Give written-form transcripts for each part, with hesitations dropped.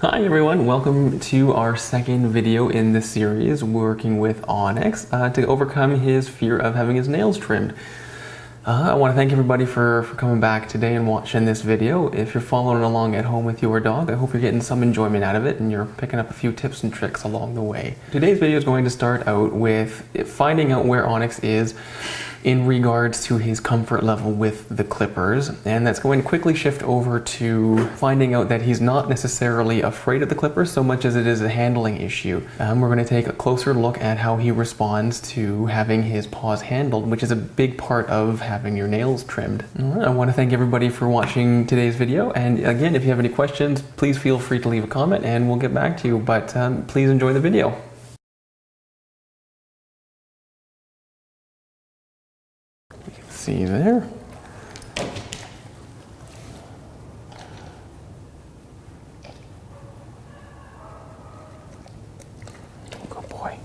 Hi everyone, welcome to our second video in this series working with Onyx to overcome his fear of having his nails trimmed. I want to thank everybody for coming back today and watching this video. If you're following along at home with your dog, I hope you're getting some enjoyment out of it and you're picking up a few tips and tricks along the way. Today's video is going to start out with finding out where Onyx is in regards to his comfort level with the clippers, and that's going to quickly shift over to finding out that he's not necessarily afraid of the clippers so much as it is a handling issue. We're going to take a closer look at how he responds to having his paws handled, which is a big part of having your nails trimmed. I want to thank everybody for watching today's video, and again, if you have any questions, please feel free to leave a comment and we'll get back to you, but please enjoy the video. See there. Good boy.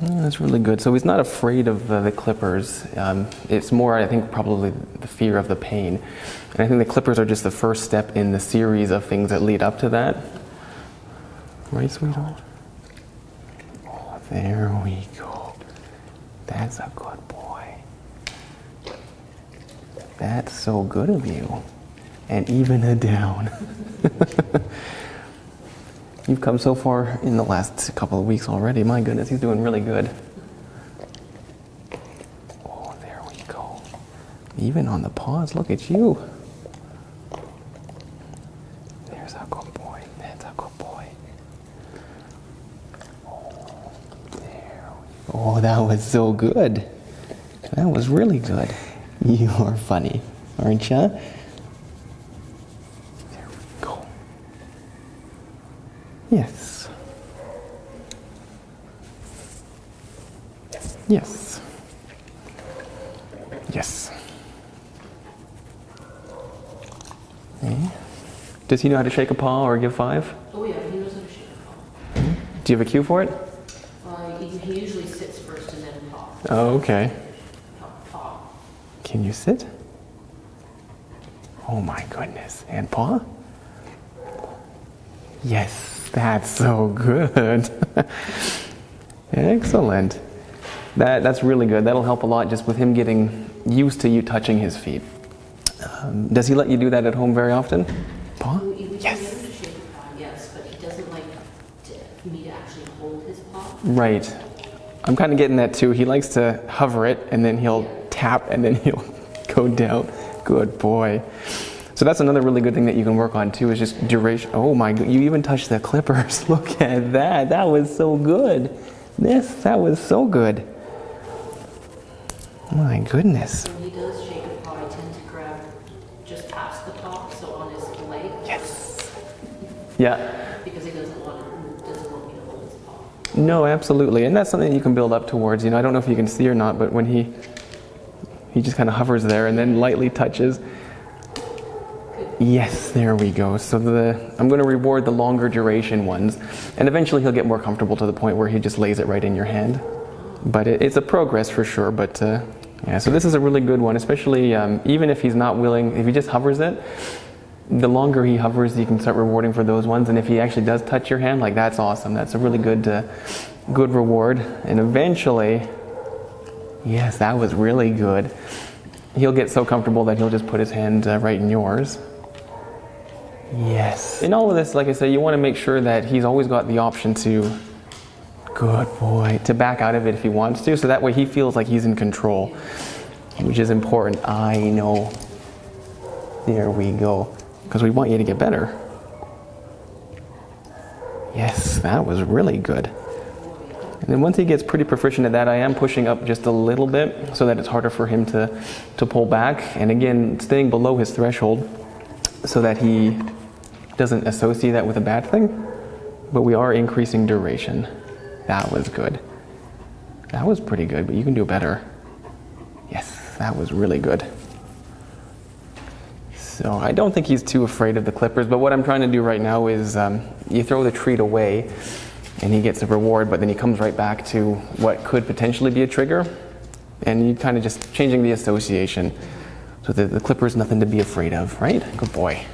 That's really good. So he's not afraid of the clippers. It's more, I think, probably the fear of the pain. And I think the clippers are just the first step in the series of things that lead up to that. Right, sweetheart? Oh, there we go. That's a good boy. That's so good of you. And even a down. You've come so far in the last couple of weeks already. My goodness, he's doing really good. Oh, there we go. Even on the paws, look at you. There's a good boy. That's a good boy. Oh, there we go. Oh, that was so good. That was really good. You are funny, aren't you? Yes. Yes. Yes. Okay. Does he know how to shake a paw or give five? Oh yeah, he knows how to shake a paw. Do you have a cue for it? He usually sits first and then paw. Oh, okay. Paw. Can you sit? Oh my goodness. And paw? Yes. That's so good. Excellent. That's really good. That'll help a lot just with him getting used to you touching his feet. Does he let you do that at home very often? Paw? We yes. can get him to shake a paw, yes, but he doesn't like me to actually hold his paw. Right. I'm kind of getting that too. He likes to hover it and then he'll tap and then he'll go down. Good boy. So that's another really good thing that you can work on too, is just duration. Oh my, you even touched the clippers. Look at that. That was so good. That was so good. My goodness. When he does shake a paw, I tend to grab just past the paw, so on his leg. Yes. Yeah. Because he doesn't want me to hold his paw. No, absolutely. And that's something that you can build up towards. You know, I don't know if you can see or not, but when he just kind of hovers there and then lightly touches. Yes, there we go. So I'm going to reward the longer duration ones, and eventually he'll get more comfortable to the point where he just lays it right in your hand. But it's a progress for sure. But yeah, so this is a really good one, especially even if he's not willing, if he just hovers it, the longer he hovers, you can start rewarding for those ones. And if he actually does touch your hand, like that's awesome. That's a really good reward. And eventually, yes, that was really good. He'll get so comfortable that he'll just put his hand right in yours. Yes. In all of this, like I said, you want to make sure that he's always got the option to, good boy, to back out of it if he wants to, so that way he feels like he's in control, which is important. I know. There we go. Because we want you to get better. Yes, that was really good. And then once he gets pretty proficient at that, I am pushing up just a little bit so that it's harder for him to pull back. And again, staying below his threshold so that he doesn't associate that with a bad thing. But we are increasing duration. That was good. That was pretty good, but you can do better. Yes, that was really good. So I don't think he's too afraid of the clippers, but what I'm trying to do right now is you throw the treat away and he gets a reward, but then he comes right back to what could potentially be a trigger, and you kind of just changing the association. So the clipper's nothing to be afraid of, right? Good boy.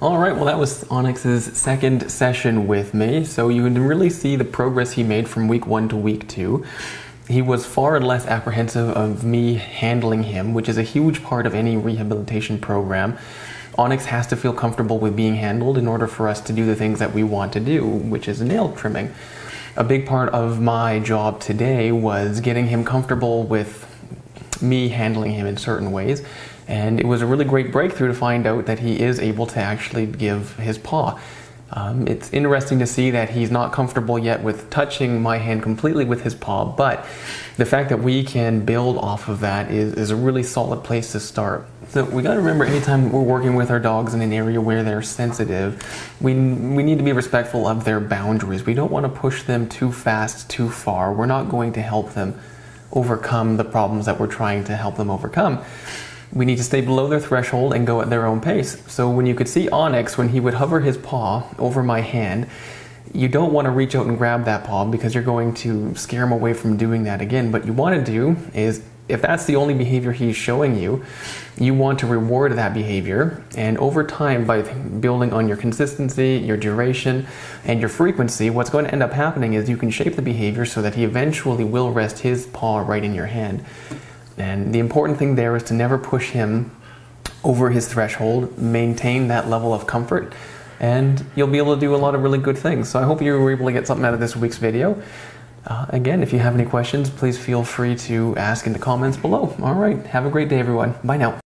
All right, well that was Onyx's second session with me, so you can really see the progress he made from week 1 to week 2. He was far less apprehensive of me handling him, which is a huge part of any rehabilitation program. Onyx has to feel comfortable with being handled in order for us to do the things that we want to do, which is nail trimming. A big part of my job today was getting him comfortable with me handling him in certain ways. And it was a really great breakthrough to find out that he is able to actually give his paw. It's interesting to see that he's not comfortable yet with touching my hand completely with his paw, but the fact that we can build off of that is a really solid place to start. So we gotta remember, anytime we're working with our dogs in an area where they're sensitive, we need to be respectful of their boundaries. We don't want to push them too fast, too far. We're not going to help them overcome the problems that we're trying to help them overcome. We need to stay below their threshold and go at their own pace. So when you could see Onyx, when he would hover his paw over my hand, you don't want to reach out and grab that paw because you're going to scare him away from doing that again. What you want to do is, if that's the only behavior he's showing you, you want to reward that behavior. And over time, by building on your consistency, your duration, and your frequency, what's going to end up happening is you can shape the behavior so that he eventually will rest his paw right in your hand. And the important thing there is to never push him over his threshold, maintain that level of comfort, and you'll be able to do a lot of really good things. So I hope you were able to get something out of this week's video. Again, if you have any questions, please feel free to ask in the comments below. All right, have a great day, everyone. Bye now.